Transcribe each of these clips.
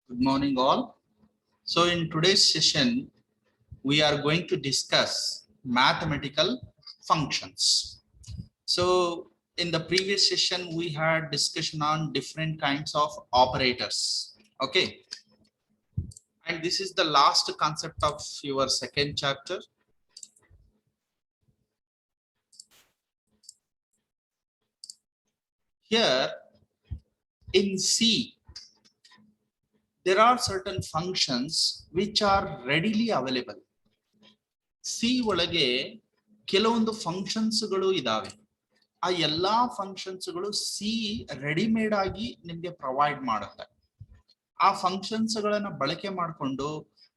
Good morning, all. So, in today's session, we are going to discuss mathematical functions. So, in the previous session, we had discussion on different kinds of operators. Okay. And this is the last concept of your second chapter. Here in C, there are certain functions which are readily available. C ಒಳಗೆ ಕೆಲವೊಂದು ಫಂಕ್ಷನ್ಸ್ಗಳು ಇದಾವೆ. ಆ ಎಲ್ಲಾ ಫಂಕ್ಷನ್ಸ್ಗಳು C readymade ಆಗಿ ನಿಮ್ಗೆ provide ಮಾಡುತ್ತೆ. ಆ ಫಂಕ್ಷನ್ಸ್ಗಳನ್ನ ಬಳಕೆ ಮಾಡಿಕೊಂಡು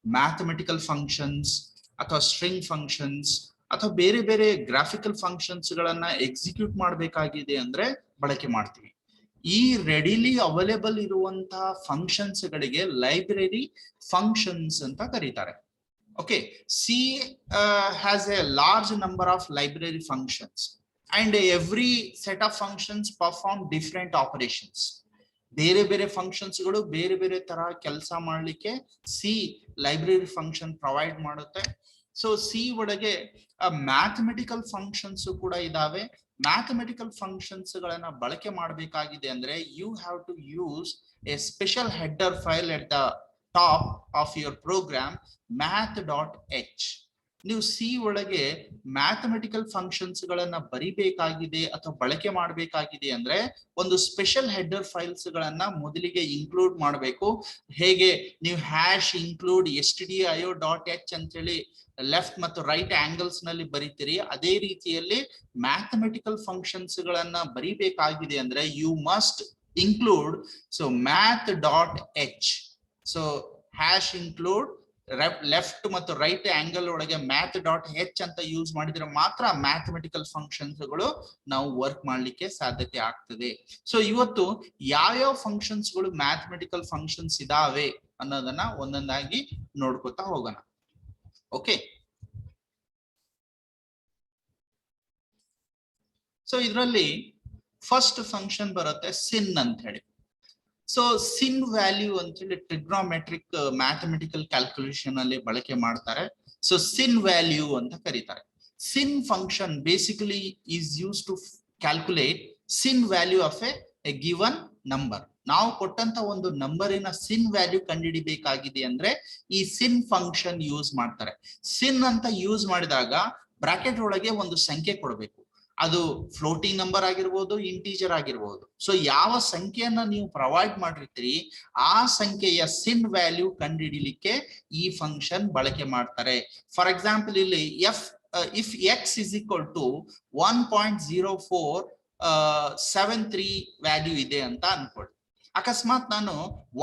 ಮ್ಯಾಥಮೆಟಿಕಲ್ ಫಂಕ್ಷನ್ಸ್ ಅಥವಾ ಸ್ಟ್ರಿಂಗ್ ಫಂಕ್ಷನ್ಸ್ ಅಥವಾ ಬೇರೆ ಬೇರೆ ಗ್ರಾಫಿಕಲ್ ಫಂಕ್ಷನ್ಸ್ ಗಳನ್ನ ಎಕ್ಸಿಕ್ಯೂಟ್ ಮಾಡಬೇಕಾಗಿದೆ ಅಂದ್ರೆ ಬಳಕೆ ಮಾಡ್ತೀವಿ. ಈ ರೆಡಿಲಿ ಅವೈಲೇಬಲ್ ಇರುವಂತಹ ಫಂಕ್ಷನ್ಸ್ ಗಳಿಗೆ ಲೈಬ್ರರಿ ಫಂಕ್ಷನ್ಸ್ ಅಂತ ಕರೀತಾರೆ. Okay, C has a large number of library functions and every set of functions perform different operations. ಬೇರೆ ಬೇರೆ ಫಂಕ್ಷನ್ಸ್ ಗಳು ಬೇರೆ ಬೇರೆ ತರ ಕೆಲಸ ಮಾಡಲಿಕ್ಕೆ ಸಿ ಲೈಬ್ರರಿ ಫಂಕ್ಷನ್ ಪ್ರೊವೈಡ್ ಮಾಡುತ್ತೆ. ಸೊ ಸಿ ಒಳಗೆ ಮ್ಯಾಥಮೆಟಿಕಲ್ ಫಂಕ್ಷನ್ಸ್ ಕೂಡ ಇದಾವೆ. ಮ್ಯಾಥಮೆಟಿಕಲ್ ಫಂಕ್ಷನ್ಸ್ ಗಳನ್ನ ಬಳಕೆ ಮಾಡಬೇಕಾಗಿದೆ ಅಂದ್ರೆ you have to use a special header file at the top of your program math.h. ನೀವು ಸಿ ಒಳಗೆ ಮ್ಯಾಥಮೆಟಿಕಲ್ ಫಂಕ್ಷನ್ಸ್ ಗಳನ್ನ ಬರಿಬೇಕಾಗಿದೆ ಅಥವಾ ಬಳಕೆ ಮಾಡಬೇಕಾಗಿದೆ ಅಂದ್ರೆ ಒಂದು ಸ್ಪೆಷಲ್ ಹೆಡರ್ ಫೈಲ್ಸ್ ಗಳನ್ನ ಮೊದಲಿಗೆ ಇನ್ಕ್ಲೂಡ್ ಮಾಡಬೇಕು. ಹೇಗೆ ನೀವು ಹ್ಯಾಶ್ ಇನ್ಕ್ಲೂಡ್ stdio.h ಅಂತ ಹೇಳಿ ಲೆಫ್ಟ್ ಮತ್ತು ರೈಟ್ ಆಂಗಲ್ಸ್ ನಲ್ಲಿ ಬರೀತೀರಿ, ಅದೇ ರೀತಿಯಲ್ಲಿ ಮ್ಯಾಥಮೆಟಿಕಲ್ ಫಂಕ್ಷನ್ಸ್ ಗಳನ್ನ ಬರಿಬೇಕಾಗಿದೆ ಅಂದ್ರೆ you must include so math.h. So hash include left ಮತ್ತು ರೈಟ್ ಆಂಗಲ್ ಒಳಗೆ math.h ಅಂತ ಯೂಸ್ ಮಾಡಿದ್ರೆ ಮಾತ್ರ ಮ್ಯಾಥಮೆಟಿಕಲ್ ಫಂಕ್ಷನ್ಸ್ ಗಳು ನಾವು ವರ್ಕ್ ಮಾಡ್ಲಿಕ್ಕೆ ಸಾಧ್ಯತೆ ಆಗ್ತದೆ. ಸೊ ಇವತ್ತು ಯಾವ್ಯಾವ ಫಂಕ್ಷನ್ಸ್ ಗಳು ಮ್ಯಾಥಮೆಟಿಕಲ್ ಫಂಕ್ಷನ್ಸ್ ಇದಾವೆ ಅನ್ನೋದನ್ನ ಒಂದೊಂದಾಗಿ ನೋಡ್ಕೊತಾ ಹೋಗೋಣ. ಓಕೆ, ಸೊ ಇದರಲ್ಲಿ ಫಸ್ಟ್ ಫಂಕ್ಷನ್ ಬರುತ್ತೆ ಸಿನ್ ಅಂತ ಹೇಳಿ. ಸೊ ಸಿನ್ ವ್ಯಾಲ್ಯೂ ಅಂತ ಹೇಳಿ ಟ್ರಿಗ್ನೋಮೆಟ್ರಿಕ್ ಮ್ಯಾಥಮೆಟಿಕಲ್ ಕ್ಯಾಲ್ಕುಲೇಷನ್ ಅಲ್ಲಿ ಬಳಕೆ ಮಾಡ್ತಾರೆ. ಸೊ ಸಿನ್ ವ್ಯಾಲ್ಯೂ ಅಂತ ಕರೀತಾರೆ. Sin function basically is use to calculate sin value of a given number. ನಾವು ಕೊಟ್ಟಂತ ಒಂದು ನಂಬರಿನ ಸಿನ್ ವ್ಯಾಲ್ಯೂ ಕಂಡುಹಿಡಿಬೇಕಾಗಿದೆ ಅಂದ್ರೆ ಈ ಸಿನ್ ಫಂಕ್ಷನ್ ಯೂಸ್ ಮಾಡ್ತಾರೆ. ಸಿನ್ ಅಂತ ಯೂಸ್ ಮಾಡಿದಾಗ ಬ್ರಾಕೆಟ್ ಒಳಗೆ ಒಂದು ಸಂಖ್ಯೆ ಕೊಡಬೇಕು. ಅದು ಫ್ಲೋಟಿಂಗ್ ನಂಬರ್ ಆಗಿರ್ಬೋದು, ಇಂಟೀಜರ್ ಆಗಿರ್ಬೋದು. ಸೊ ಯಾವ ಸಂಖ್ಯೆಯನ್ನ ನೀವು ಪ್ರೊವೈಡ್ ಮಾಡಿರ್ತೀರಿ ಆ ಸಂಖ್ಯೆಯ ಸಿನ್ ವ್ಯಾಲ್ಯೂ ಕಂಡುಹಿಡಿಲಿಕ್ಕೆ ಈ ಫಂಕ್ಷನ್ ಬಳಕೆ ಮಾಡ್ತಾರೆ. ಫಾರ್ ಎಕ್ಸಾಂಪಲ್ ಇಲ್ಲಿ if X is equal to 1.0473 value ಇದೆ ಅಂತ ಅನ್ಕೊಳ್ಳಿ. ಅಕಸ್ಮಾತ್ ನಾನು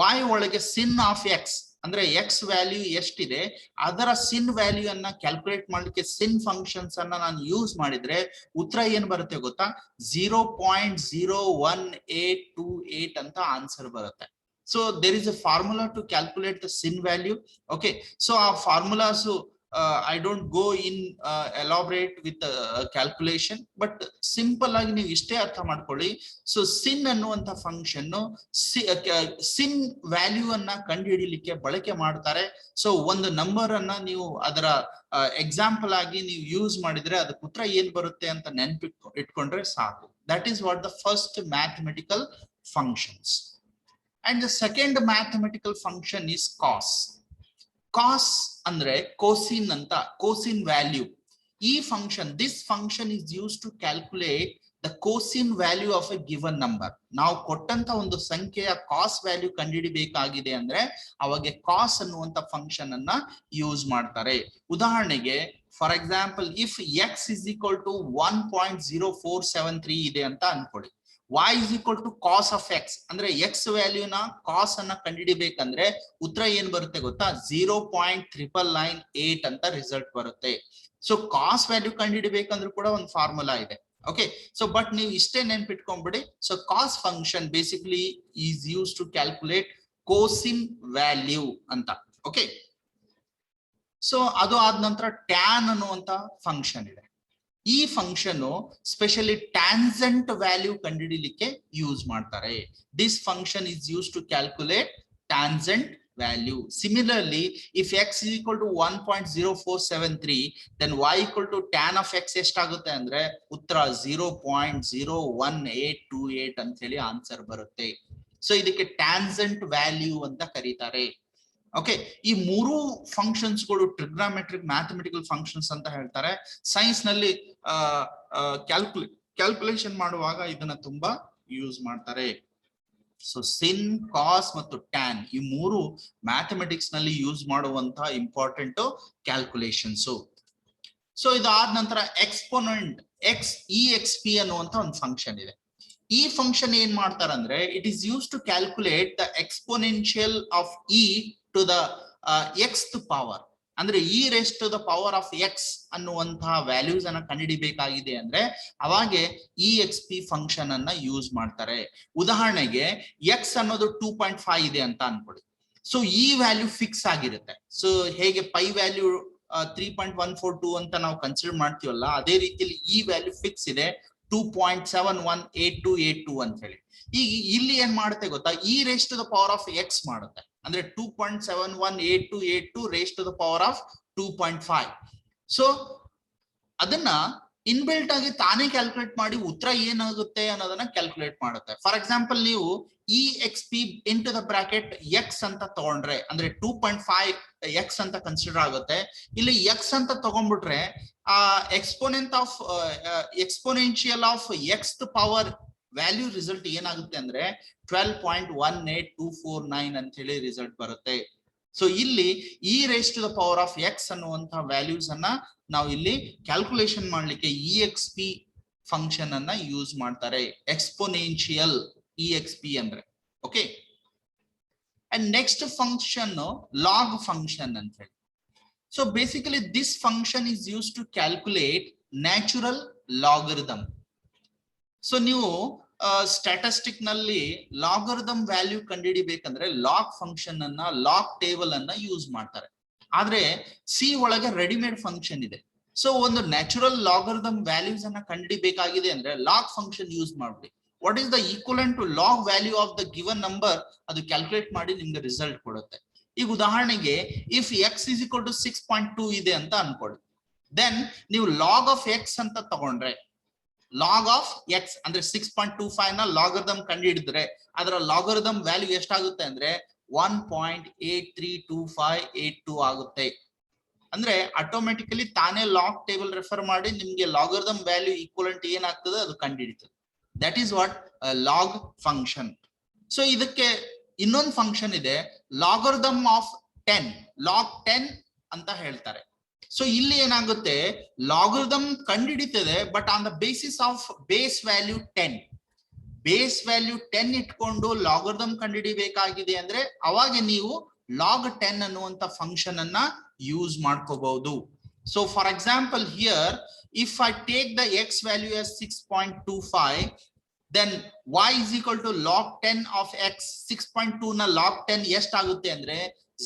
y ಒಳಗೆ ಸಿನ್ ಆಫ್ ಎಕ್ಸ್ ಅಂದ್ರೆ ಎಕ್ಸ್ ವ್ಯಾಲ್ಯೂ ಎಷ್ಟಿದೆ ಅದರ ಸಿನ್ ವ್ಯಾಲ್ಯೂ ಅನ್ನ ಕ್ಯಾಲ್ಕುಲೇಟ್ ಮಾಡ್ಲಿಕ್ಕೆ ಸಿನ್ ಫಂಕ್ಷನ್ಸ್ ಅನ್ನ ನಾನು ಯೂಸ್ ಮಾಡಿದ್ರೆ ಉತ್ತರ ಏನ್ ಬರುತ್ತೆ ಗೊತ್ತಾ? 0.01828 ಅಂತ ಆನ್ಸರ್ ಬರುತ್ತೆ. So there is a formula to calculate the sin value. Okay, so ಆ formulas I don't go in elaborate with calculation, but simple ಆಗಿ ನೀವು ಇಷ್ಟೇ ಅರ್ಥ ಮಾಡ್ಕೊಳ್ಳಿ. ಸೊ ಸಿನ್ ಅನ್ನುವಂತ ಫಂಕ್ಷನ್ ಸಿನ್ ವ್ಯಾಲ್ಯೂ ಅನ್ನ ಕಂಡುಹಿಡಿಯಲಿಕ್ಕೆ ಬಳಕೆ ಮಾಡ್ತಾರೆ. ಸೊ ಒಂದು ನಂಬರ್ ಅನ್ನ ನೀವು ಅದರ ಎಕ್ಸಾಂಪಲ್ ಆಗಿ ನೀವು ಯೂಸ್ ಮಾಡಿದ್ರೆ ಅದಕ್ಕೆ ಉತ್ತರ ಏನ್ ಬರುತ್ತೆ ಅಂತ ಇಟ್ಕೊಂಡ್ರೆ ಸಾಕು. That is what the first mathematical functions. And the second mathematical function is cos. Cos ಅಂದ್ರೆ ಕೋಸಿನ್ ಅಂತ, ಕೋಸಿನ್ ವ್ಯಾಲ್ಯೂ. ಈ function, this function is use to calculate the cosine value of a given number. ನಾವು ಕೊಟ್ಟಂತ ಒಂದು ಸಂಖ್ಯೆಯ ಕಾಸ್ value ಕಂಡುಹಿಡಿಬೇಕಾಗಿದೆ ಅಂದ್ರೆ ಅವಾಗ ಕಾಸ್ ಅನ್ನುವಂತ ಫಂಕ್ಷನ್ ಅನ್ನ ಯೂಸ್ ಮಾಡ್ತಾರೆ. ಉದಾಹರಣೆಗೆ for example if X is equal to 1.0473 ಇದೆ ಅಂತ ಅನ್ಕೊಳ್ಳಿ. y is equal to cos of x ಅಂದ್ರೆ x ವ್ಯಾಲ್ಯೂನ ಕಾಸ್ ಅನ್ನ ಕಂಡುಹಿಡಿಬೇಕಂದ್ರೆ ಉತ್ತರ ಏನ್ ಬರುತ್ತೆ ಗೊತ್ತಾ? 0.9998 ಅಂತ ರಿಸಲ್ಟ್ ಬರುತ್ತೆ. ಸೊ ಕಾಸ್ ವ್ಯಾಲ್ಯೂ ಕಂಡುಹಿಡಿಬೇಕಂದ್ರೂ ಕೂಡ ಒಂದು ಫಾರ್ಮುಲಾ ಇದೆ. ಓಕೆ, ಸೊ ಬಟ್ ನೀವು ಇಷ್ಟೇ ನೆನ್ಪಿಟ್ಕೊಂಡ್ಬಿಡಿ. So cos function basically is use to calculate cosine value ಅಂತ. ಓಕೆ, ಸೊ ಅದು ಆದ ನಂತರ ಟ್ಯಾನ್ ಅನ್ನುವಂತ ಫಂಕ್ಷನ್ ಇದೆ. ಈ ಫಂಕ್ಷನ್ ಸ್ಪೆಷಲಿ ಟ್ಯಾನ್ಜೆಂಟ್ ವ್ಯಾಲ್ಯೂ ಕಂಡುಹಿಡಿಯಲಿಕ್ಕೆ ಯೂಸ್ ಮಾಡ್ತಾರೆ. This function is use to calculate tangent value. Similarly, if x is equal to 1.0473, then y equal to tan of x ಎಷ್ಟಾಗುತ್ತೆ ಅಂದ್ರೆ ಉತ್ತರ 0.01828 ಅಂತ ಹೇಳಿ ಆನ್ಸರ್ ಬರುತ್ತೆ. ಸೊ ಇದಕ್ಕೆ ಟ್ಯಾನ್ಸೆಂಟ್ ವ್ಯಾಲ್ಯೂ ಅಂತ ಕರೀತಾರೆ. ಓಕೆ, ಈ ಮೂರು ಫಂಕ್ಷನ್ಸ್ ಗಳು ಟ್ರಿಗ್ನಾಮೆಟ್ರಿಕ್ ಮ್ಯಾಥಮೆಟಿಕಲ್ ಫಂಕ್ಷನ್ಸ್ ಅಂತ ಹೇಳ್ತಾರೆ. ಸೈನ್ಸ್ ನಲ್ಲಿ ಕ್ಯಾಲ್ಕುಲೇಷನ್ ಮಾಡುವಾಗ ಇದನ್ನ ತುಂಬಾ ಯೂಸ್ ಮಾಡ್ತಾರೆ. ಸೊ ಸಿನ್, ಕಾಸ್ ಮತ್ತು ಟ್ಯಾನ್ ಈ ಮೂರು ಮ್ಯಾಥಮೆಟಿಕ್ಸ್ ನಲ್ಲಿ ಯೂಸ್ ಮಾಡುವಂತಹ ಇಂಪಾರ್ಟೆಂಟ್ ಕ್ಯಾಲ್ಕುಲೇಷನ್ಸ್. ಸೊ ಇದಾದ ನಂತರ ಎಕ್ಸ್ಪೋನೆಂಟ್ exp ಅನ್ನುವಂತ ಒಂದು ಫಂಕ್ಷನ್ ಇದೆ. ಈ ಫಂಕ್ಷನ್ ಏನ್ ಮಾಡ್ತಾರಂದ್ರೆ it is use to calculate the exponential of E to the X power. ಅಂದ್ರೆ E raise to the power of X ಅನ್ನುವಂತಹ ವ್ಯಾಲ್ಯೂಸ್ ಅನ್ನ ಕಂಡುಹಿಡಿಬೇಕಾಗಿದೆ ಅಂದ್ರೆ ಅವಾಗೆ exp ಫಂಕ್ಷನ್ ಅನ್ನ ಯೂಸ್ ಮಾಡ್ತಾರೆ. ಉದಾಹರಣೆಗೆ ಎಕ್ಸ್ ಅನ್ನೋದು 2.5 ಇದೆ ಅಂತ ಅನ್ಕೊಳ್ಳಿ. ಸೊ ಈ ವ್ಯಾಲ್ಯೂ ಫಿಕ್ಸ್ ಆಗಿರುತ್ತೆ. ಸೊ ಹೇಗೆ ಪೈ ವ್ಯಾಲ್ಯೂ 3.142 ಅಂತ ನಾವು ಕನ್ಸಿಡರ್ ಮಾಡ್ತೀವಲ್ಲ, ಅದೇ ರೀತಿಯಲ್ಲಿ ಈ ವ್ಯಾಲ್ಯೂ ಫಿಕ್ಸ್ ಇದೆ 2.718282 ಅಂತ ಹೇಳಿ. ಈಗ ಇಲ್ಲಿ ಏನ್ ಮಾಡುತ್ತೆ ಗೊತ್ತಾ, e raise to the power of x ಮಾಡುತ್ತೆ. ಅಂದ್ರೆ 2.718282 raise to the power of 2.5. So ಅದನ್ನ ಇನ್ಬಿಲ್ಟ್ ಆಗಿ ತಾನೇ ಕ್ಯಾಲ್ಕುಲೇಟ್ ಮಾಡಿ ಉತ್ತರ ಏನಾಗುತ್ತೆ ಅನ್ನೋದನ್ನ ಕ್ಯಾಲ್ಕುಲೇಟ್ ಮಾಡುತ್ತೆ. ಫಾರ್ ಎಕ್ಸಾಂಪಲ್, ನೀವು exp into the bracket x ಅಂತ ತಗೊಂಡ್ರೆ ಅಂದ್ರೆ 2.5 ಎಕ್ಸ್ ಅಂತ ಕನ್ಸಿಡರ್ ಆಗುತ್ತೆ. ಇಲ್ಲಿ ಎಕ್ಸ್ ಅಂತ ತಗೊಂಡ್ಬಿಟ್ರೆ exponential of X power value result ಏನಾಗುತ್ತೆ ಅಂದ್ರೆ 12.18249 ಅಂತ ಹೇಳಿ ರಿಸಲ್ಟ್ ಬರುತ್ತೆ. ಸೊ ಇಲ್ಲಿ E raise to the power of X ಅನ್ನುವಂತಹ ವ್ಯಾಲ್ಯೂಸ್ ಅನ್ನ ನಾವು ಇಲ್ಲಿ ಕ್ಯಾಲ್ಕುಲೇಷನ್ ಮಾಡ್ಲಿಕ್ಕೆ exp ಫಂಕ್ಷನ್ ಅನ್ನ ಯೂಸ್ ಮಾಡ್ತಾರೆ. ಎಕ್ಸ್ಪೋನೆನ್ಷಿಯಲ್ exp ಅಂದ್ರೆ. Okay, and next function log function ಅಂತ ಹೇಳಿ. So basically this function is use to calculate natural logarithm. So ನೀವು ಸ್ಟ್ಯಾಟಿಸ್ಟಿಕ್ ನಲ್ಲಿ ಲಾಗರಿದಮ್ ವ್ಯಾಲ್ಯೂ ಕಂಡುಹಿಡಿಬೇಕಂದ್ರೆ ಲಾಗ್ ಫಂಕ್ಷನ್ ಅನ್ನ, ಲಾಗ್ ಟೇಬಲ್ ಅನ್ನ ಯೂಸ್ ಮಾಡ್ತಾರೆ. ಆದ್ರೆ ಸಿ ಒಳಗೆ ರೆಡಿಮೇಡ್ ಫಂಕ್ಷನ್ ಇದೆ. ಸೊ ಒಂದು ನ್ಯಾಚುರಲ್ ಲಾಗರಿದಮ್ ವ್ಯಾಲ್ಯೂಸ್ ಅನ್ನ ಕಂಡುಹಿಡಿಬೇಕಾಗಿದೆ ಅಂದ್ರೆ ಲಾಗ್ ಫಂಕ್ಷನ್ ಯೂಸ್ ಮಾಡ್ಬಿಡಿ. What is the equivalent to log value of the given number, ಅದು ಕ್ಯಾಲ್ಕುಲೇಟ್ ಮಾಡಿ ನಿಮ್ಗೆ ರಿಸಲ್ಟ್ ಕೊಡುತ್ತೆ. ಈಗ ಉದಾಹರಣೆಗೆ if X is equal to 6.2 ಇದೆ ಅಂತ ಅನ್ಕೊಳ್ಳಿ. ದೆನ್ ನೀವು ಲಾಗ್ ಆಫ್ ಎಕ್ಸ್ ಅಂತ ತಗೊಂಡ್ರೆ, ಲಾಗ್ ಆಫ್ ಎಕ್ಸ್ ಅಂದ್ರೆ 6.25 ನ ಲಾಗರಿದಮ್ ಕಂಡು ಹಿಡಿದ್ರೆ ಅದರ ಲಾಗರಿದಮ್ ವ್ಯಾಲ್ಯೂ ಎಷ್ಟಾಗುತ್ತೆ ಅಂದ್ರೆ 1.832582 ಆಗುತ್ತೆ. ಅಂದ್ರೆ ಆಟೋಮೆಟಿಕಲಿ ತಾನೇ ಲಾಗ್ ಟೇಬಲ್ ರೆಫರ್ ಮಾಡಿ ನಿಮ್ಗೆ ಲಾಗರಿದಮ್ ವ್ಯಾಲ್ಯೂ ಈಕ್ವಲೆಂಟ್ ಏನಾಗ್ತದೆ ಅದು ಕಂಡು ಹಿಡಿತದೆ. That is what log function. So ಇದಕ್ಕೆ ಇನ್ನೊಂದು ಫಂಕ್ಷನ್ ಇದೆ, ಲಾಗರಿದಮ್ ಆಫ್ 10, ಲಾಗ್ 10 ಅಂತ ಹೇಳ್ತಾರೆ. ಸೊ ಇಲ್ಲಿ ಏನಾಗುತ್ತೆ, ಲಾಗರಿದಮ್ ಕಂಡುಹಿಡಿತದೆ but on the basis of base value 10. Base value 10 ಇಟ್ಕೊಂಡು ಲಾಗರಿದಮ್ ಕಂಡುಹಿಡಿಬೇಕಾಗಿದೆ ಅಂದ್ರೆ ಅವಾಗ ನೀವು ಲಾಗ್ 10 ಅನ್ನುವಂತ ಫಂಕ್ಷನ್ ಅನ್ನ ಯೂಸ್ ಮಾಡ್ಕೋಬಹುದು. So for example here, if I take the x value as 6.25, then y is equal to log 10 of x. 6.2 na log 10 ಎಷ್ಟಾಗುತ್ತೆ ಅಂದ್ರೆ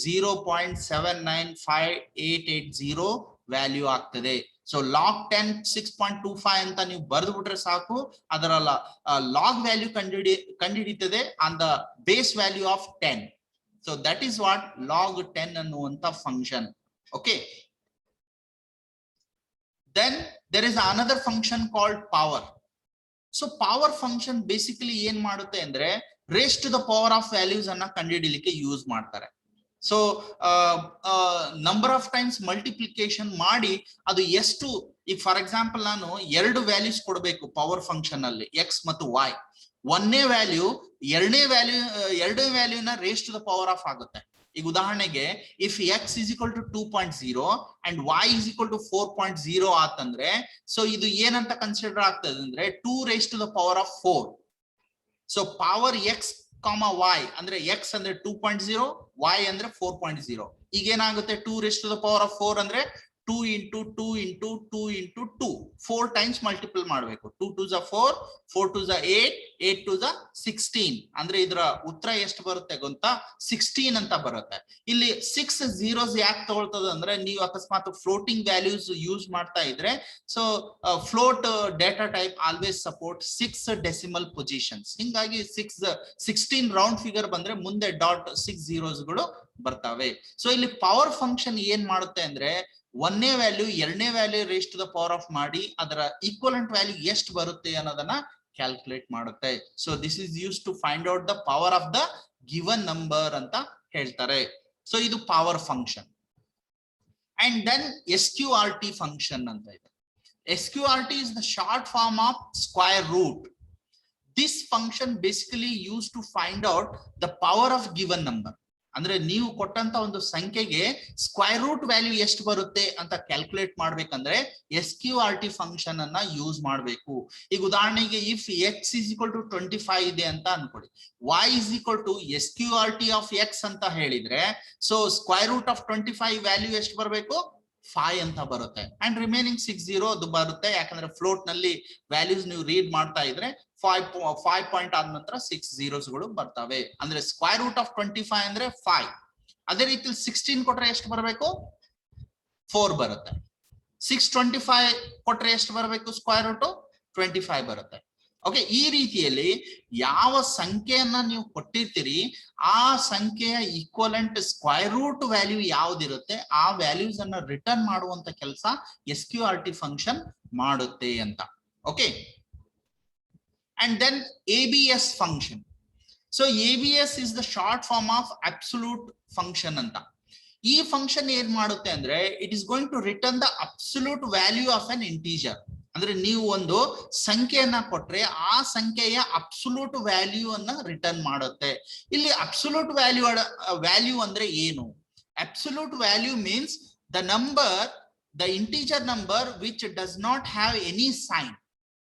0.795880 value ಆಗ್ತದೆ. ಸೊ ಲಾಗ್ 10 6.25 ಅಂತ ನೀವು ಬರೆದು ಬಿಟ್ರೆ ಸಾಕು, ಅದರ ಲಾಗ್ ವ್ಯಾಲ್ಯೂ ಕಂಡುಹಿಡಿತದೆ on the base value of 10. So that is what log 10 ಅನ್ನುವಂತ function. Okay, then there is another function called power. So power function basically ಏನ್ ಮಾಡುತ್ತೆ ಅಂದ್ರೆ raise to the power of values ಅನ್ನ ಕಂಡುಹಿಡಿಯಲಿಕ್ಕೆ use ಮಾಡ್ತಾರೆ. So number of times multiplication ಮಾಡಿ ಅದು ಎಷ್ಟು, ಈಗ ಫಾರ್ ಎಕ್ಸಾಂಪಲ್ ನಾನು 2 ವ್ಯಾಲ್ಯೂಸ್ ಕೊಡಬೇಕು ಪವರ್ ಫಂಕ್ಷನ್ ಅಲ್ಲಿ, ಎಕ್ಸ್ ಮತ್ತು ವೈ. ಒಂದನೇ ವ್ಯಾಲ್ಯೂ ಎರಡನೇ ವ್ಯಾಲ್ಯೂನ raise to the power of ಆಗುತ್ತೆ. ಈಗ ಉದಾಹರಣೆಗೆ if X is equal to 2.0 and Y is equal to 4.0 ಆತಂದ್ರೆ, ಸೊ ಇದು ಏನಂತ ಕನ್ಸಿಡರ್ ಆಗ್ತದೆ ಅಂದ್ರೆ 2 raise to the power of 4. So power X comma Y ಅಂದ್ರೆ ಎಕ್ಸ್ ಅಂದ್ರೆ 2.0, ವೈ ಅಂದ್ರೆ 4.0. ಈಗ ಏನಾಗುತ್ತೆ 2 raise to the power of 4 ಅಂದ್ರೆ 2 into 2 into 2 into 2 4 times multiple ಮಾಡಬೇಕು. 2 to the 4, 4 to the 8, 8 to the 16. ಅಂದ್ರೆ ಇದರ ಉತ್ತರ ಎಷ್ಟು ಬರುತ್ತೆ ಗೊತ್ತಾ? 16 ಅಂತ ಬರುತ್ತೆ. ಇಲ್ಲಿ 6 zeros ಯಾಕೆ ತಗೊಳ್ತದೆ ಅಂದ್ರೆ ನೀವು ಅಕಸ್ಮಾತ್ ಫ್ಲೋಟಿಂಗ್ ವ್ಯಾಲ್ಯೂಸ್ ಯೂಸ್ ಮಾಡ್ತಾ ಇದ್ರೆ, so float data type always support 6 decimal positions. ಹಿಂಗಾಗಿ 16 ರೌಂಡ್ ಫಿಗರ್ ಬಂದ್ರೆ ಮುಂದೆ ಡಾಟ್ 6 zeros ಗಳು ಬರ್ತವೆ. ಸೊ ಇಲ್ಲಿ ಪವರ್ ಫಂಕ್ಷನ್ ಏನ್ ಮಾಡುತ್ತೆ ಅಂದ್ರೆ ಒಂದನೇ ವ್ಯಾಲ್ಯೂ ಎರಡನೇ value raise to the power of ಮಾಡಿ ಅದರ ಈಕ್ವಲೆಂಟ್ ವ್ಯಾಲ್ಯೂ ಎಷ್ಟು ಬರುತ್ತೆ ಅನ್ನೋದನ್ನ ಕ್ಯಾಲ್ಕುಲೇಟ್ ಮಾಡುತ್ತೆ. So this is use to find out the power of the given number ಅಂತ ಹೇಳ್ತಾರೆ. ಸೊ ಇದು power function. And then SQRT function ಅಂತ ಇದೆ. SQRT is the short form of square root. This function basically used to find out the power of given number. ಅಂದ್ರೆ ನೀವು ಕೊಟ್ಟಂತ ಒಂದು ಸಂಖ್ಯೆಗೆ ಸ್ಕ್ವೇರ್ ರೂಟ್ ವ್ಯಾಲ್ಯೂ ಎಷ್ಟು ಬರುತ್ತೆ ಅಂತ ಕ್ಯಾಲ್ಕುಲೇಟ್ ಮಾಡ್ಬೇಕಂದ್ರೆ SQRT ಫಂಕ್ಷನ್ ಅನ್ನ ಯೂಸ್ ಮಾಡಬೇಕು. ಈಗ ಉದಾಹರಣೆಗೆ if x is equal to 25 ಇದೆ ಅಂತ ಅನ್ಕೊಳ್ಳಿ, y is equal to SQRT of x ಅಂತ ಹೇಳಿದ್ರೆ, so square root of 25 value ಎಷ್ಟು ಬರಬೇಕು? 5 ಅಂತ ಬರುತ್ತೆ. ಅಂಡ್ ರಿಮೈನಿಂಗ್ 60 ಅದು ಬರುತ್ತೆ, ಯಾಕಂದ್ರೆ ಫ್ಲೋಟ್ ನಲ್ಲಿ ವ್ಯಾಲ್ಯೂಸ್ ನೀವು ರೀಡ್ ಮಾಡ್ತಾ ಇದ್ರೆ 5 ಪಾಯಿಂಟ್ ಆದ ನಂತರ 6 zeros ಗಳು ಬರ್ತವೆ. ಅಂದ್ರೆ ಸ್ಕ್ವೇರ್ ರೂಟ್ ಆಫ್ 25 ಅಂದ್ರೆ 5. ಅದೇ ರೀತಿ 16 ಕೊಟ್ರೆ ಎಷ್ಟು ಬರಬೇಕು? 4 ಬರುತ್ತೆ. 625 ಕೊಟ್ರೆ ಎಷ್ಟು ಬರಬೇಕು? ಸ್ಕ್ವೇರ್ ರೂಟ್ 25 ಬರುತ್ತೆ. ಓಕೆ, ಈ ರೀತಿಯಲ್ಲಿ ಯಾವ ಸಂಖ್ಯೆಯನ್ನ ನೀವು ಕೊಟ್ಟಿರ್ತೀರಿ ಆ ಸಂಖ್ಯೆಯ ಈಕ್ವಲೆಂಟ್ ಸ್ಕ್ವೇರ್ ರೂಟ್ ವ್ಯಾಲ್ಯೂ ಯಾವ್ದಿರುತ್ತೆ ಆ ವ್ಯಾಲ್ಯೂಸ್ ಅನ್ನ ರಿಟರ್ನ್ ಮಾಡುವಂತ ಕೆಲಸ SQRT ಫಂಕ್ಷನ್ ಮಾಡುತ್ತೆ ಅಂತ. Okay, and then ABS function. So ABS is the short form of absolute function anta. ಈ ಫಂಕ್ಷನ್ ಏನ್ ಮಾಡುತ್ತೆ ಅಂದ್ರೆ it is going to return the absolute value of an integer. ಅಂದ್ರೆ ನೀವು ಒಂದು ಸಂಖ್ಯೆಯನ್ನ ಕೊಟ್ರೆ ಆ ಸಂಖ್ಯೆಯ ಅಬ್ಸಲ್ಯೂಟ್ ವ್ಯಾಲ್ಯೂ ಅನ್ನ ರಿಟರ್ನ್ ಮಾಡುತ್ತೆ. ಇಲ್ಲಿ ಅಬ್ಸಲ್ಯೂಟ್ ವ್ಯಾಲ್ಯೂ ಅಂದ್ರೆ ಏನು? Absolute value means the number, the integer number which does not have any sign.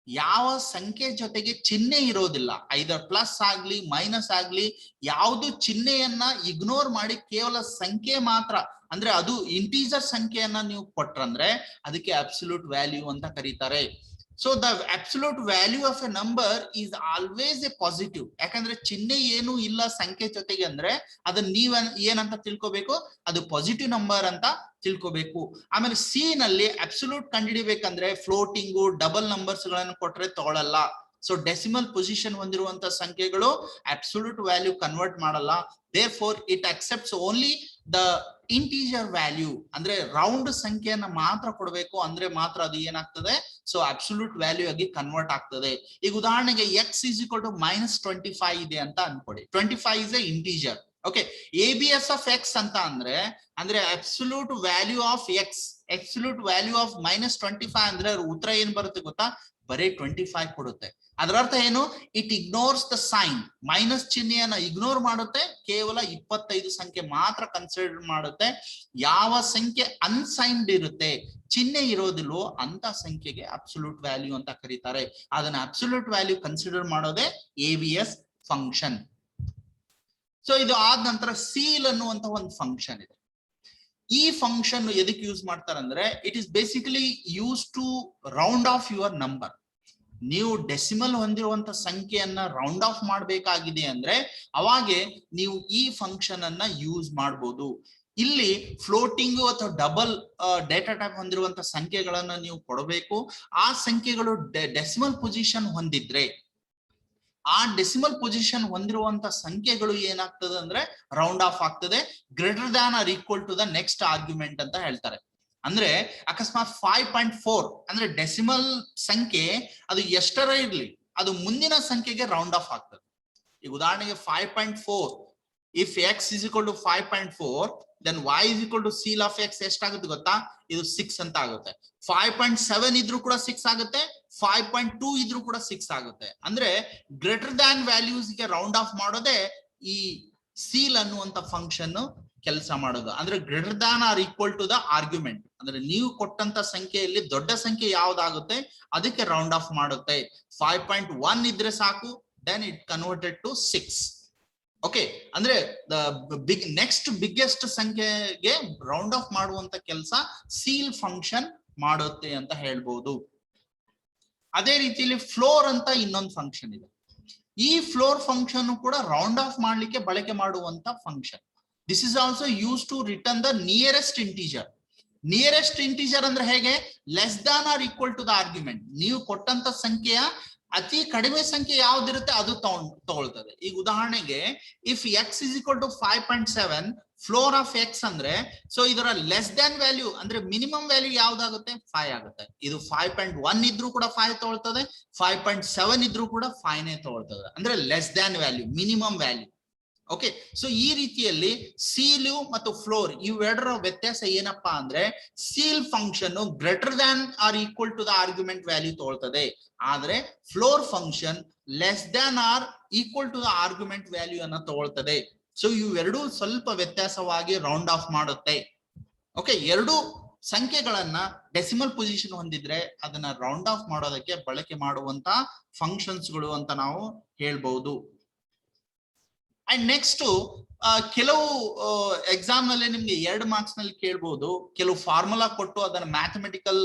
ಯಾವ ಸಂಖ್ಯೆ ಜೊತೆಗೆ ಚಿಹ್ನೆ ಇರೋದಿಲ್ಲ, ಐದರ್ ಪ್ಲಸ್ ಆಗ್ಲಿ ಮೈನಸ್ ಆಗ್ಲಿ, ಯಾವುದು ಚಿಹ್ನೆಯನ್ನ ಇಗ್ನೋರ್ ಮಾಡಿ ಕೇವಲ ಸಂಖ್ಯೆ ಮಾತ್ರ, ಅಂದ್ರೆ ಅದು ಇಂಟೀಜರ್ ಸಂಖ್ಯೆಯನ್ನ ನೀವು ಕೊಟ್ರಂದ್ರೆ ಅದಕ್ಕೆ ಅಬ್ಸಲ್ಯೂಟ್ ವ್ಯಾಲ್ಯೂ ಅಂತ ಕರೀತಾರೆ. So the absolute value of A number is always A positive. ಯಾಕಂದ್ರೆ ಚಿಹ್ನೆ ಏನು ಇಲ್ಲ ಸಂಖ್ಯೆ ಜೊತೆಗೆ ಅಂದ್ರೆ ಅದನ್ನ ನೀವ್ ಏನಂತ ತಿಳ್ಕೊಬೇಕು? ಅದು ಪಾಸಿಟಿವ್ ನಂಬರ್ ಅಂತ ತಿಳ್ಕೊಬೇಕು. ಆಮೇಲೆ ಸಿ ನಲ್ಲಿ ಅಬ್ಸಲ್ಯೂಟ್ ಕಂಡುಹಿಡಿಬೇಕಂದ್ರೆ ಫ್ಲೋಟಿಂಗು ಡಬಲ್ ನಂಬರ್ಸ್ ಗಳನ್ನು ಕೊಟ್ರೆ ತಗೊಳ್ಳಲ್ಲ. ಸೊ ಡೆಸಿಮಲ್ ಪೊಸಿಷನ್ ಹೊಂದಿರುವಂತ ಸಂಖ್ಯೆಗಳು ಅಬ್ಸಲ್ಯೂಟ್ ವ್ಯಾಲ್ಯೂ ಕನ್ವರ್ಟ್ ಮಾಡಲ್ಲ. therefore it accepts only the integer value. ಅಂದ್ರೆ ರೌಂಡ್ ಸಂಖ್ಯೆಯನ್ನ ಮಾತ್ರ ಕೊಡಬೇಕು, ಅಂದ್ರೆ ಮಾತ್ರ ಅದು ಏನಾಗ್ತದೆ? ಸೊ ಅಬ್ಸಲ್ಯೂಟ್ ವ್ಯಾಲ್ಯೂ ಆಗಿ ಕನ್ವರ್ಟ್ ಆಗ್ತದೆ. ಈಗ ಉದಾಹರಣೆಗೆ x is equal to -25 ಇದೆ ಅಂತ ಅನ್ಕೊಡಿ. 25 is a integer. Okay, ABS of x ಅಂತ ಅಂದ್ರೆ absolute value of x, absolute value of -25 ಅಂದ್ರೆ ಉತ್ತರ ಏನ್ ಬರುತ್ತೆ ಗೊತ್ತಾ? ಬರೀ 25 ಕೊಡುತ್ತೆ. ಅದರ ಅರ್ಥ ಏನು? It ignores the sign. Minus ಚಿಹ್ನೆಯನ್ನ ಇಗ್ನೋರ್ ಮಾಡುತ್ತೆ, ಕೇವಲ 25 ಸಂಖ್ಯೆ ಮಾತ್ರ ಕನ್ಸಿಡರ್ ಮಾಡುತ್ತೆ. ಯಾವ ಸಂಖ್ಯೆ ಅನ್ಸೈನ್ಡ್ ಇರುತ್ತೆ, ಚಿಹ್ನೆ ಇರೋದಿಲ್ವೋ ಅಂತ ಸಂಖ್ಯೆಗೆ ಅಬ್ಸಲ್ಯೂಟ್ ವ್ಯಾಲ್ಯೂ ಅಂತ ಕರೀತಾರೆ. ಅದನ್ನ ಅಬ್ಸಲ್ಯೂಟ್ ವ್ಯಾಲ್ಯೂ ಕನ್ಸಿಡರ್ ಮಾಡೋದೇ ABS ಫಂಕ್ಷನ್. ಸೊ ಇದು ಆದ ನಂತರ ಸೀಲ್ ಅನ್ನುವಂತ ಒಂದು ಫಂಕ್ಷನ್ ಇದೆ. ಈ ಫಂಕ್ಷನ್ ಎದಕ್ಕೆ ಯೂಸ್ ಮಾಡ್ತಾರೆ ಅಂದ್ರೆ it is basically use to round off your number. ನೀವು ಡೆಸಿಮಲ್ ಹೊಂದಿರುವಂತ ಸಂಖ್ಯೆಯನ್ನ ರೌಂಡ್ ಆಫ್ ಮಾಡಬೇಕಾಗಿದೆ ಅಂದ್ರೆ ಅವಾಗೆ ನೀವು ಈ ಫಂಕ್ಷನ್ ಅನ್ನ ಯೂಸ್ ಮಾಡಬಹುದು. ಇಲ್ಲಿ ಫ್ಲೋಟಿಂಗ್ ಅಥವಾ ಡಬಲ್ ಡೇಟಾ ಟೈಪ್ ಹೊಂದಿರುವಂತ ಸಂಖ್ಯೆಗಳನ್ನ ನೀವು ಕೊಡಬೇಕು. ಆ ಸಂಖ್ಯೆಗಳು ಡೆಸಿಮಲ್ ಪೊಸಿಷನ್ ಹೊಂದಿದ್ರೆ ಆ ಡೆಸಿಮಲ್ ಪೊಸಿಷನ್ ಹೊಂದಿರುವಂತ ಸಂಖ್ಯೆಗಳು ಏನಾಗ್ತದೆ ಅಂದ್ರೆ ರೌಂಡ್ ಆಫ್ ಆಗ್ತದೆ. Greater than or equal to the next argument ಅಂತ ಹೇಳ್ತಾರೆ. ಅಂದ್ರೆ ಅಕಸ್ಮಾತ್ 5.4 ಅಂದ್ರೆ ಡೆಸಿಮಲ್ ಸಂಖ್ಯೆ ಅದು ಎಷ್ಟರ ಇರ್ಲಿ ಅದು ಮುಂದಿನ ಸಂಖ್ಯೆಗೆ ರೌಂಡ್ ಆಫ್ ಆಗ್ತದೆ. ಈಗ ಉದಾಹರಣೆಗೆ 5.4 if x is equal to 5.4 then y is equal to seal of x ಎಷ್ಟಾಗುತ್ತೆ ಗೊತ್ತಾ? ಇದು 6 ಅಂತ ಆಗುತ್ತೆ. 5.7 ಇದ್ರೂ ಕೂಡ 6 ಆಗುತ್ತೆ, 5.2 ಇದ್ರೂ ಕೂಡ 6 ಆಗುತ್ತೆ. ಅಂದ್ರೆ ಗ್ರೇಟರ್ ದ್ಯಾನ್ ವ್ಯಾಲ್ಯೂಸ್ ಗೆ ರೌಂಡ್ ಆಫ್ ಮಾಡೋದೇ ಈ ಸೀಲ್ ಅನ್ನುವಂತ ಫಂಕ್ಷನ್ ಕೆಲಸ ಮಾಡೋದು. ಅಂದ್ರೆ greater than or equal to the argument, ಅಂದ್ರೆ ನೀವು ಕೊಟ್ಟಂತ ಸಂಖ್ಯೆಯಲ್ಲಿ ದೊಡ್ಡ ಸಂಖ್ಯೆ ಯಾವ್ದಾಗುತ್ತೆ ಅದಕ್ಕೆ ರೌಂಡ್ ಆಫ್ ಮಾಡುತ್ತೆ. 5.1 ಇದ್ರೆ ಸಾಕು, then it converted to 6. Okay, ಅಂದ್ರೆ ನೆಕ್ಸ್ಟ್ ಬಿಗ್ಗೆಸ್ಟ್ ಸಂಖ್ಯೆಗೆ ರೌಂಡ್ ಆಫ್ ಮಾಡುವಂತ ಕೆಲಸ ಸೀಲ್ ಫಂಕ್ಷನ್ ಮಾಡುತ್ತೆ ಅಂತ ಹೇಳ್ಬೋದು. ಅದೇ ರೀತಿಯಲ್ಲಿ ಫ್ಲೋರ್ ಅಂತ ಇನ್ನೊಂದು ಫಂಕ್ಷನ್ ಇದೆ. ಈ ಫ್ಲೋರ್ ಫಂಕ್ಷನ್ ಕೂಡ ರೌಂಡ್ ಆಫ್ ಮಾಡ್ಲಿಕ್ಕೆ ಬಳಕೆ ಮಾಡುವಂತ function. This is also use to return the nearest integer. Nearest integer ಅಂದ್ರೆ ಹೇಗೆ, less than or equal to the argument. ನೀವು ಕೊಟ್ಟಂತ ಸಂಖ್ಯೆಯ ಅತಿ ಕಡಿಮೆ ಸಂಖ್ಯೆ ಯಾವ್ದಿರುತ್ತೆ ಅದು ತಗೊಳ್ತದೆ. ಈಗ ಉದಾಹರಣೆಗೆ if X is equal to 5.7, floor of x ಅಂದ್ರೆ, ಸೊ ಇದರ ಲೆಸ್ ದ್ಯಾನ್ ವ್ಯಾಲ್ಯೂ ಅಂದ್ರೆ ಮಿನಿಮಮ್ ವ್ಯಾಲ್ಯೂ ಯಾವ್ದಾಗುತ್ತೆ, 5 ಆಗುತ್ತೆ. ಇದು 5.1 ಇದ್ರೂ ಕೂಡ 5 ತಗೊಳ್ತದೆ, 5.7 ಇದ್ರೂ ಕೂಡ 5ನೇ ತಗೊಳ್ತದೆ. ಅಂದ್ರೆ less than value, minimum value. Okay, so ಈ ರೀತಿಯಲ್ಲಿ ಸೀಲು ಮತ್ತು ಫ್ಲೋರ್ ಇವೆರಡರ ವ್ಯತ್ಯಾಸ ಏನಪ್ಪಾ ಅಂದ್ರೆ, ceil function greater than or equal to the argument value ತಗೊಳ್ತದೆ, ಆದ್ರೆ floor function less than or equal to the argument value ಅನ್ನ ತಗೊಳ್ತದೆ. ಸೊ ಇವೆರಡೂ ಸ್ವಲ್ಪ ವ್ಯತ್ಯಾಸವಾಗಿ ರೌಂಡ್ ಆಫ್ ಮಾಡುತ್ತೆ. ಓಕೆ, ಎರಡು ಸಂಖ್ಯೆಗಳನ್ನ ಡೆಸಿಮಲ್ ಪೊಸಿಷನ್ ಹೊಂದಿದ್ರೆ ಅದನ್ನ ರೌಂಡ್ ಆಫ್ ಮಾಡೋದಕ್ಕೆ ಬಳಕೆ ಮಾಡುವಂತ ಫಂಕ್ಷನ್ಸ್ ಗಳು ಅಂತ ನಾವು ಹೇಳ್ಬಹುದು. ಅಂಡ್ ನೆಕ್ಸ್ಟ್ ಕೆಲವು ಎಕ್ಸಾಮ್ ನಲ್ಲಿ ನಿಮ್ಗೆ 2 ಮಾರ್ಕ್ಸ್ ನಲ್ಲಿ ಕೇಳ್ಬಹುದು, ಕೆಲವು ಫಾರ್ಮುಲಾ ಕೊಟ್ಟು ಅದನ್ನ ಮ್ಯಾಥಮೆಟಿಕಲ್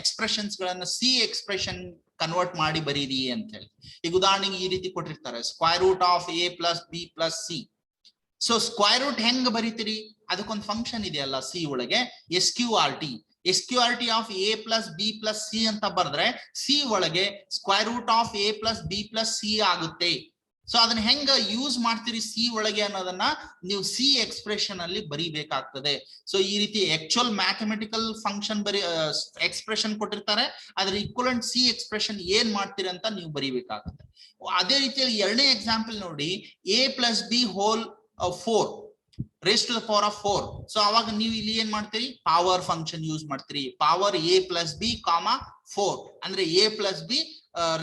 ಎಕ್ಸ್ಪ್ರೆಷನ್ಸ್ ಗಳನ್ನ ಸಿ ಎಕ್ಸ್ಪ್ರೆಷನ್ ಕನ್ವರ್ಟ್ ಮಾಡಿ ಬರೀರಿ ಅಂತ ಹೇಳಿ. ಈಗ ಉದಾಹರಣೆಗೆ ಈ ರೀತಿ ಕೊಟ್ಟಿರ್ತಾರೆ, square root of a plus B plus C. So square root ಹೆಂಗ್ ಬರೀತೀರಿ, ಅದಕ್ಕೊಂದು ಫಂಕ್ಷನ್ ಇದೆಯಲ್ಲ ಸಿ ಒಳಗೆ, SQRT of a plus B plus C ಅಂತ ಬರೆದ್ರೆ ಸಿ ಒಳಗೆ square root of a plus B plus C ಆಗುತ್ತೆ. ಸೊ ಅದನ್ನ ಹೆಂಗ ಯೂಸ್ ಮಾಡ್ತೀರಿ ಸಿ ಒಳಗೆ ಅನ್ನೋದನ್ನ ನೀವು ಸಿ ಎಕ್ಸ್ಪ್ರೆಷನ್ ಅಲ್ಲಿ ಬರೀಬೇಕಾಗ್ತದೆ. ಸೊ ಈ ರೀತಿ ಆಕ್ಚುಯಲ್ ಮ್ಯಾಥಮೆಟಿಕಲ್ ಫಂಕ್ಷನ್ ಎಕ್ಸ್ಪ್ರೆಷನ್ ಕೊಟ್ಟಿರ್ತಾರೆ, ಅದ್ರ ಈಕ್ವಲೆಂಟ್ ಸಿ ಎಕ್ಸ್ಪ್ರೆಷನ್ ಏನ್ ಮಾಡ್ತೀರಿ ಅಂತ ನೀವು ಬರೀಬೇಕಾಗುತ್ತೆ. ಅದೇ ರೀತಿಯಲ್ಲಿ ಎರಡನೇ ಎಕ್ಸಾಂಪಲ್ ನೋಡಿ, a plus B whole 4 raised to the power of 4. So ಅವಾಗ ನೀವು ಇಲ್ಲಿ ಏನ್ ಮಾಡ್ತೀರಿ, ಪವರ್ ಫಂಕ್ಷನ್ ಯೂಸ್ ಮಾಡ್ತೀರಿ. Power a plus B comma 4 ಅಂದ್ರೆ a plus B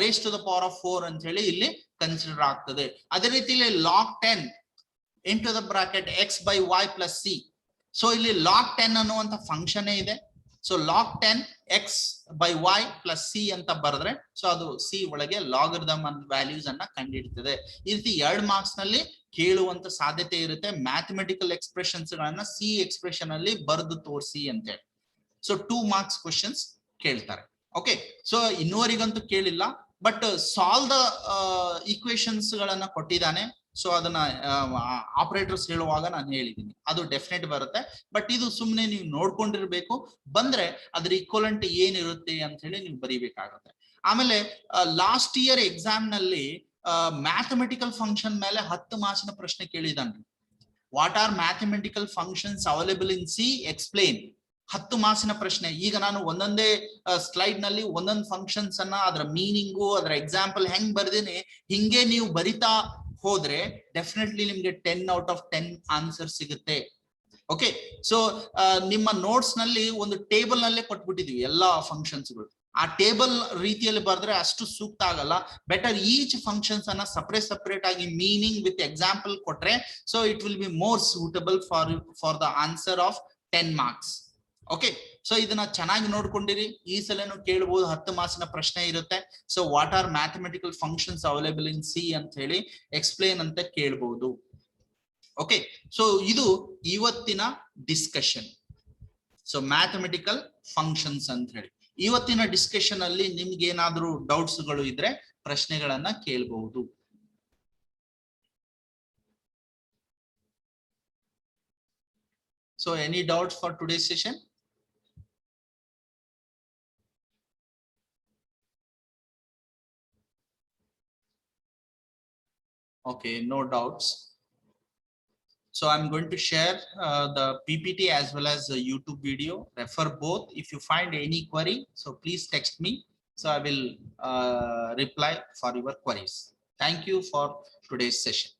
raised to the power of 4 ಅಂತ ಹೇಳಿ ಇಲ್ಲಿ ಕನ್ಸಿಡರ್ ಆಗ್ತದೆ. ಅದೇ ರೀತಿಯಲ್ಲಿ log 10 into the bracket x by y plus c. So ಇಲ್ಲಿ log 10 ಅನ್ನುವಂತ ಫಂಕ್ಷನ್ ಇದೆ. So log 10 x by y plus c ಅಂತ ಬರೆದ್ರೆ ಸೊ ಅದು ಸಿ ಒಳಗೆ ಲಾಗರಿಥಮ್ ವ್ಯಾಲ್ಯೂಸ್ ಅನ್ನ ಕಂಡುಹಿಡಿತದೆ. ಈ ರೀತಿ 2 ಮಾರ್ಕ್ಸ್ ನಲ್ಲಿ ಕೇಳುವಂತ ಸಾಧ್ಯತೆ ಇರುತ್ತೆ. ಮ್ಯಾಥಮೆಟಿಕಲ್ ಎಕ್ಸ್ಪ್ರೆಷನ್ಸ್ ಗಳನ್ನ ಸಿ ಎಕ್ಸ್ಪ್ರೆಷನ್ ಅಲ್ಲಿ ಬರೆದು ತೋರಿಸಿ ಅಂತ ಹೇಳಿ. ಸೊ 2 ಮಾರ್ಕ್ಸ್ ಕ್ವಶನ್ಸ್ ಕೇಳ್ತಾರೆ. ಓಕೆ, ಸೊ ಇನ್ನುವರೆಗಂತೂ ಕೇಳಿಲ್ಲ, ಬಟ್ ಸಾಲ್ವ್ ದ ಈಕ್ವೇಶನ್ಸ್ ಗಳನ್ನ ಕೊಟ್ಟಿದ್ದಾನೆ. ಸೊ ಅದನ್ನ ಆಪರೇಟರ್ಸ್ ಹೇಳುವಾಗ ನಾನು ಹೇಳಿದ್ದೀನಿ, ಅದು ಡೆಫಿನೆಟ್ ಬರುತ್ತೆ. ಬಟ್ ಇದು ಸುಮ್ಮನೆ ನೀವು ನೋಡ್ಕೊಂಡಿರ್ಬೇಕು, ಬಂದ್ರೆ ಅದ್ರ ಈಕ್ವಲೆಂಟ್ ಏನಿರುತ್ತೆ ಅಂತ ಹೇಳಿ ನೀವು ಬರೀಬೇಕಾಗುತ್ತೆ. ಆಮೇಲೆ ಲಾಸ್ಟ್ ಇಯರ್ ಎಕ್ಸಾಮ್ ನಲ್ಲಿ ಮ್ಯಾಥಮೆಟಿಕಲ್ ಫಂಕ್ಷನ್ ಮೇಲೆ 10 ಮಾರ್ಕ್ಸಿನ ಪ್ರಶ್ನೆ ಕೇಳಿದಾನ್ರಿ. What are mathematical functions available in C, explain. 10 ಮಾರ್ಕ್ಸಿನ ಪ್ರಶ್ನೆ. ಈಗ ನಾನು ಒಂದೊಂದೇ ಸ್ಲೈಡ್ ನಲ್ಲಿ ಒಂದೊಂದು ಫಂಕ್ಷನ್ಸ್ ಅನ್ನ, ಅದರ ಮೀನಿಂಗು, ಅದರ ಎಕ್ಸಾಂಪಲ್ ಹೆಂಗ್ ಬರ್ದೇನೆ ಹಿಂಗೆ ನೀವು ಬರಿತಾ ಹೋದ್ರೆ ಡೆಫಿನೆಟ್ಲಿ ನಿಮ್ಗೆ 10 out of 10 ಆನ್ಸರ್ ಸಿಗುತ್ತೆ. ಓಕೆ, ಸೊ ನಿಮ್ಮ ನೋಟ್ಸ್ ನಲ್ಲಿ ಒಂದು ಟೇಬಲ್ ನಲ್ಲೇ ಕೊಟ್ಬಿಟ್ಟಿದೀವಿ ಎಲ್ಲಾ ಫಂಕ್ಷನ್ಸ್ಗಳು. ಆ ಟೇಬಲ್ ರೀತಿಯಲ್ಲಿ ಬರೆದ್ರೆ ಅಷ್ಟು ಸೂಕ್ತ ಆಗಲ್ಲ. ಬೆಟರ್ ಈಚ್ ಫಂಕ್ಷನ್ಸ್ ಅನ್ನ ಸಪರೇಟ್ ಆಗಿ ಮೀನಿಂಗ್ ವಿತ್ ಎಕ್ಸಾಂಪಲ್ ಕೊಟ್ರೆ so it will be more suitable for the answer of 10 marks. Okay, so ಇದನ್ನ ಚೆನ್ನಾಗಿ ನೋಡ್ಕೊಂಡಿರಿ. ಈ ಸಲನು ಕೇಳಬಹುದು, 10 ಮಾರ್ಕ್ಸಿನ ಪ್ರಶ್ನೆ ಇರುತ್ತೆ. So what are mathematical functions available in C ಅಂತ ಹೇಳಿ ಎಕ್ಸ್ಪ್ಲೇನ್ ಅಂತ ಕೇಳಬಹುದು. ಓಕೆ, ಸೊ ಇದು ಇವತ್ತಿನ ಡಿಸ್ಕಷನ್. ಸೊ ಮ್ಯಾಥಮೆಟಿಕಲ್ ಫಂಕ್ಷನ್ಸ್ ಅಂತ ಹೇಳಿ ಇವತ್ತಿನ ಡಿಸ್ಕಷನ್ ಅಲ್ಲಿ ನಿಮ್ಗೆ ಏನಾದ್ರೂ ಡೌಟ್ಸ್ ಗಳು ಇದ್ರೆ ಪ್ರಶ್ನೆಗಳನ್ನ ಕೇಳಬಹುದು. So any doubts for today's session? Okay, no doubts. So I'm going to share the PPT as well as the YouTube video. Refer both. If you find any query, so please text me. So I will reply for your queries. Thank you for today's session.